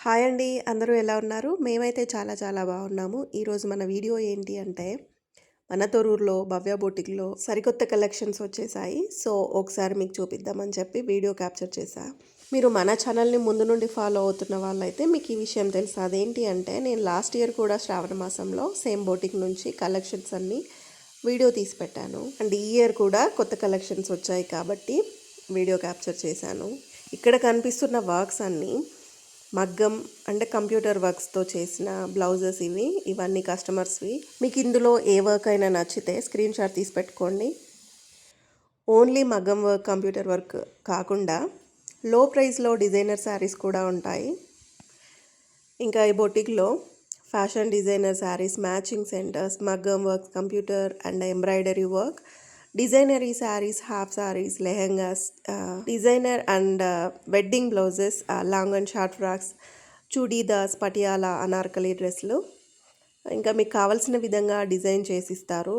Hi అండి. అందరూ ఎలా ఉన్నారు? మేమైతే చాలా చాలా బాగున్నాము. ఈరోజు మన వీడియో ఏంటి అంటే, మన తొర్రూరులో భవ్య బొటిక్‌లో సరికొత్త కలెక్షన్స్ వచ్చేసాయి. సో, ఒకసారి మీకు చూపిద్దామని చెప్పి వీడియో క్యాప్చర్ చేశా. మీరు మన ఛానల్‌ని ముందు నుండి ఫాలో అవుతున్న వాళ్ళైతే మీకు ఈ విషయం తెలుసు. అదేంటి అంటే, నేను లాస్ట్ ఇయర్ కూడా శ్రావణ మాసంలో సేమ్ బొటిక్ నుంచి కలెక్షన్స్ అన్నీ వీడియో తీసి పెట్టాను. అండ్ ఈ ఇయర్ కూడా కొత్త కలెక్షన్స్ వచ్చాయి కాబట్టి వీడియో క్యాప్చర్ చేశాను. ఇక్కడ కనిపిస్తున్న వర్క్స్ అన్నీ మగ్గం అంటే కంప్యూటర్ వర్క్స్తో చేసిన బ్లౌజెస్ ఇవన్నీ కస్టమర్స్వి. మీకు ఇందులో ఏ వర్క్ అయినా నచ్చితే స్క్రీన్ షాట్ తీసి పెట్టుకోండి. ఓన్లీ మగ్గం వర్క్ కంప్యూటర్ వర్క్ కాకుండా లో ప్రైస్లో డిజైనర్ శారీస్ కూడా ఉంటాయి. ఇంకా ఈ బొటిక్లో fashion designer saris, matching centres, మగ్గం work, computer and embroidery work, designer saris, half saris, lehengas, designer and wedding blouses, long and short frocks, churidars, Patiala, Anarkali డ్రెస్సులు ఇంకా మీకు కావాల్సిన విధంగా డిజైన్ చేసిస్తారు.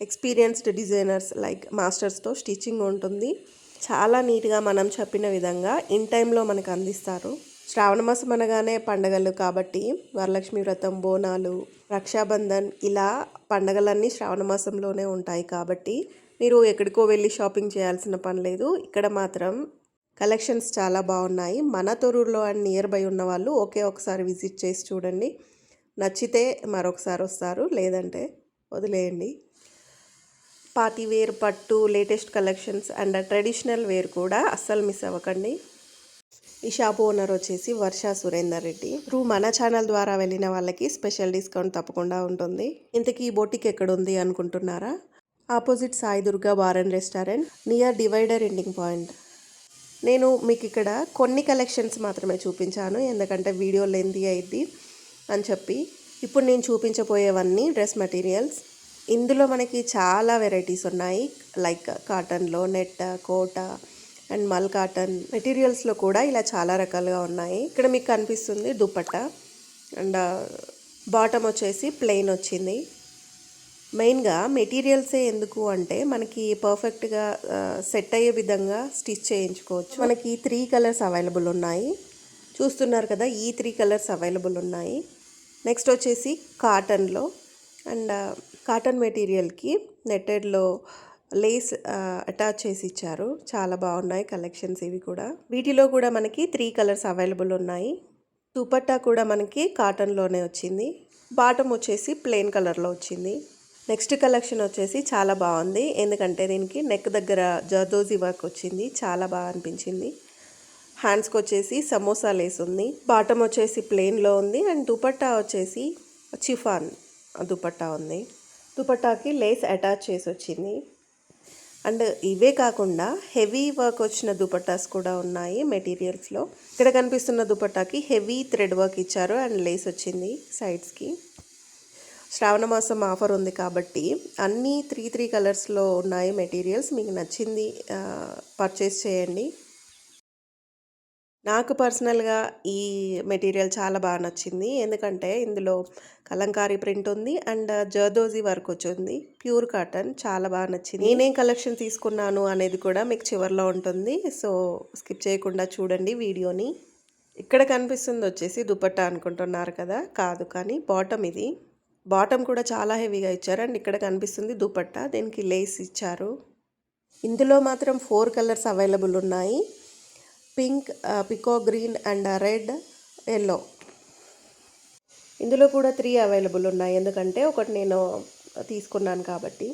ఎక్స్పీరియన్స్డ్ డిజైనర్స్ లైక్ మాస్టర్స్తో స్టిచ్చింగ్ ఉంటుంది. చాలా నీట్గా మనం చెప్పిన విధంగా ఇన్ టైంలో మనకు అందిస్తారు. శ్రావణ మాసం అనగానే పండగలు కాబట్టి వరలక్ష్మి వ్రతం, బోనాలు, రక్షాబంధన్ ఇలా పండగలన్నీ శ్రావణ మాసంలోనే ఉంటాయి కాబట్టి మీరు ఎక్కడికో వెళ్ళి షాపింగ్ చేయాల్సిన పని లేదు. ఇక్కడ మాత్రం కలెక్షన్స్ చాలా బాగున్నాయి. మన తొర్రూరులో అండ్ నియర్ బై ఉన్న వాళ్ళు ఒకసారి విజిట్ చేసి చూడండి. నచ్చితే మరొకసారి వస్తారు, లేదంటే వదిలేయండి. పార్టీ వేర్, పట్టు, latest collections and traditional wear కూడా అస్సలు మిస్ అవ్వకండి. ఈ షాప్ ఓనర్ వచ్చేసి వర్ష సురేందర్ రెడ్డి. మన ఛానల్ ద్వారా వెళ్ళిన వాళ్ళకి స్పెషల్ డిస్కౌంట్ తప్పకుండా ఉంటుంది. ఇంతకీ ఈ బొటిక్ ఎక్కడుంది అనుకుంటున్నారా? Opposite Sai Durga bar and restaurant near divider ending point. నేను మీకు ఇక్కడ కొన్ని కలెక్షన్స్ మాత్రమే చూపించాను, ఎందుకంటే వీడియో లెంతీ అయింది అని చెప్పి. ఇప్పుడు నేను చూపించబోయేవన్నీ డ్రెస్ మెటీరియల్స్. ఇందులో మనకి చాలా వెరైటీస్ ఉన్నాయి, లైక్ కాటన్లో నెట్, కోట అండ్ మల్ కాటన్ మెటీరియల్స్లో కూడా ఇలా చాలా రకాలుగా ఉన్నాయి. ఇక్కడ మీకు కనిపిస్తుంది దుపట్టా అండ్ బాటమ్ వచ్చేసి ప్లెయిన్ వచ్చింది. మెయిన్గా మెటీరియల్సే ఎందుకు అంటే మనకి పర్ఫెక్ట్గా సెట్ అయ్యే విధంగా స్టిచ్ చేయించుకోవచ్చు. మనకి 3 కలర్స్ అవైలబుల్ ఉన్నాయి, చూస్తున్నారు కదా. ఈ 3 కలర్స్ అవైలబుల్ ఉన్నాయి. నెక్స్ట్ వచ్చేసి కాటన్లో అండ్ కాటన్ మెటీరియల్కి నెట్టెడ్లో లేస్ అటాచ్ చేసి ఇచ్చారు. చాలా బాగున్నాయి కలెక్షన్స్ ఇవి కూడా. వీటిలో కూడా మనకి 3 కలర్స్ అవైలబుల్ ఉన్నాయి. దుపట్టా కూడా మనకి కాటన్లోనే వచ్చింది. బాటమ్ వచ్చేసి ప్లెయిన్ కలర్లో వచ్చింది. నెక్స్ట్ కలెక్షన్ వచ్చేసి చాలా బాగుంది, ఎందుకంటే దీనికి నెక్ దగ్గర జర్దోజీ వర్క్ వచ్చింది, చాలా బాగా అనిపించింది. హ్యాండ్స్కి వచ్చేసి సమోసా లేస్ ఉంది. బాటమ్ వచ్చేసి ప్లెయిన్లో ఉంది అండ్ దుపట్టా వచ్చేసి చిఫాన్ దుపట్టా ఉంది. దుపట్టాకి లేస్ అటాచ్ చేసి వచ్చింది. అండ్ ఇవే కాకుండా హెవీ వర్క్ వచ్చిన దుపట్టాస్ కూడా ఉన్నాయి మెటీరియల్స్లో. ఇక్కడ కనిపిస్తున్న దుపట్టాకి హెవీ థ్రెడ్ వర్క్ ఇచ్చారు అండ్ లేస్ వచ్చింది సైడ్స్కి. శ్రావణ మాసం ఆఫర్ ఉంది కాబట్టి అన్నీ 3 కలర్స్లో ఉన్నాయి మెటీరియల్స్. మీకు నచ్చింది పర్చేస్ చేయండి. నాకు పర్సనల్గా ఈ మెటీరియల్ చాలా బాగా నచ్చింది, ఎందుకంటే ఇందులో కలంకారీ ప్రింట్ ఉంది అండ్ జర్దోజీ వర్క్ వచ్చింది. ప్యూర్ కాటన్, చాలా బాగా నచ్చింది. నేనేం కలెక్షన్ తీసుకున్నాను అనేది కూడా మీకు చివరిలో ఉంటుంది, సో స్కిప్ చేయకుండా చూడండి వీడియోని. ఇక్కడ కనిపిస్తుంది వచ్చేసి దుపట్టా అనుకుంటున్నారు కదా, కాదు, కానీ బాటమ్ ఇది. బాటమ్ కూడా చాలా హెవీగా ఇచ్చారు అండ్ ఇక్కడ కనిపిస్తుంది దుపట్టా, దీనికి లేస్ ఇచ్చారు. ఇందులో మాత్రం 4 కలర్స్ అవైలబుల్ ఉన్నాయి, pink, pico green and red, yellow. ఇందులో కూడా 3 అవైలబుల్ ఉన్నాయి, ఎందుకంటే ఒకటి నేను తీసుకున్నాను కాబట్టి.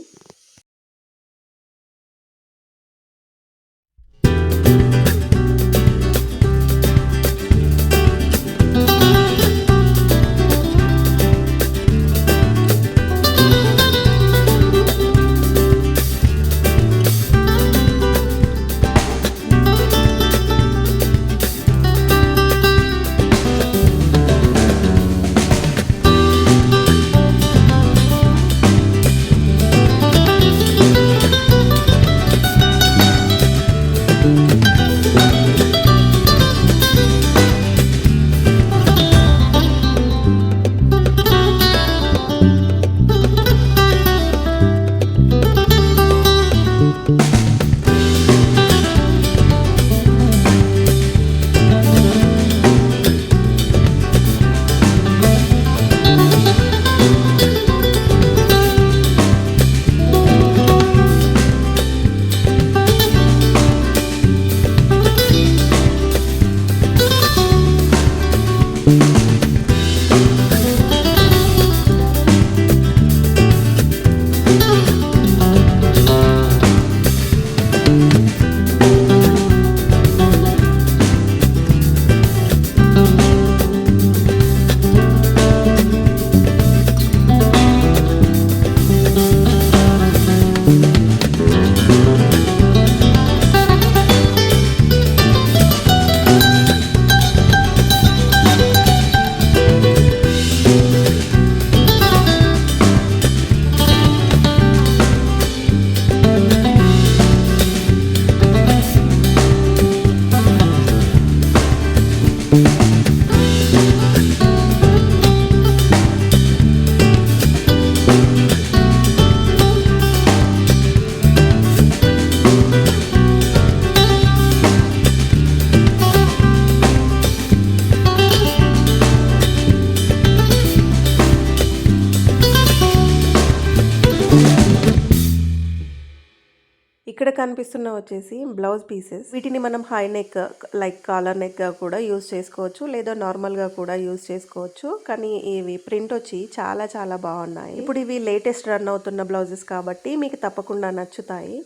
ఇక్కడ కనిపిస్తున్న వచ్చేసి బ్లౌజ్ పీసెస్. వీటిని మనం హై నెక్ లైక్ కాలర్ నెక్గా కూడా యూజ్ చేసుకోవచ్చు, లేదా నార్మల్గా కూడా యూజ్ చేసుకోవచ్చు. కానీ ఇవి ప్రింట్ వచ్చి చాలా చాలా బాగున్నాయి. ఇప్పుడు ఇవి లేటెస్ట్ రన్ అవుతున్న బ్లౌజెస్ కాబట్టి మీకు తప్పకుండా నచ్చుతాయి.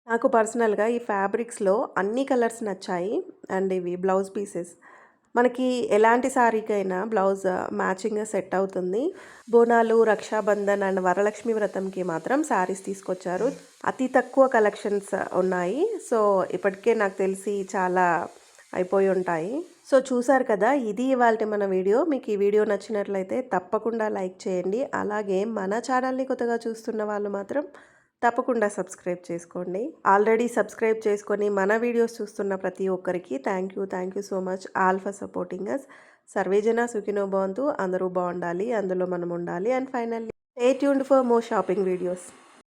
నాకు పర్సనల్గా ఈ ఫ్యాబ్రిక్స్లో అన్ని కలర్స్ నచ్చాయి. అండ్ ఇవి బ్లౌజ్ పీసెస్ మనకి ఎలాంటి శారీకైనా బ్లౌజ్ మ్యాచింగ్గా సెట్ అవుతుంది. బోనాలు, రక్షాబంధన్ అండ్ వరలక్ష్మి వ్రతంకి మాత్రం శారీస్ తీసుకొచ్చారు. అతి తక్కువ కలెక్షన్స్ ఉన్నాయి. సో ఇప్పటికే నాకు తెలిసి చాలా అయిపోయి ఉంటాయి. సో చూసారు కదా, ఇది ఇవాల్టి మన వీడియో. మీకు ఈ వీడియో నచ్చినట్లయితే తప్పకుండా లైక్ చేయండి. అలాగే మన ఛానల్ని కొత్తగా చూస్తున్న వాళ్ళు మాత్రం తప్పకుండా సబ్స్క్రైబ్ చేసుకోండి. ఆల్రెడీ సబ్స్క్రైబ్ చేసుకొని మన వీడియోస్ చూస్తున్న ప్రతి ఒక్కరికి thank you so much all for supporting us. సర్వేజన సుఖినో భవంతు. అందరూ బాగుండాలి, అందులో మనం ఉండాలి. And finally stay tuned for more shopping videos.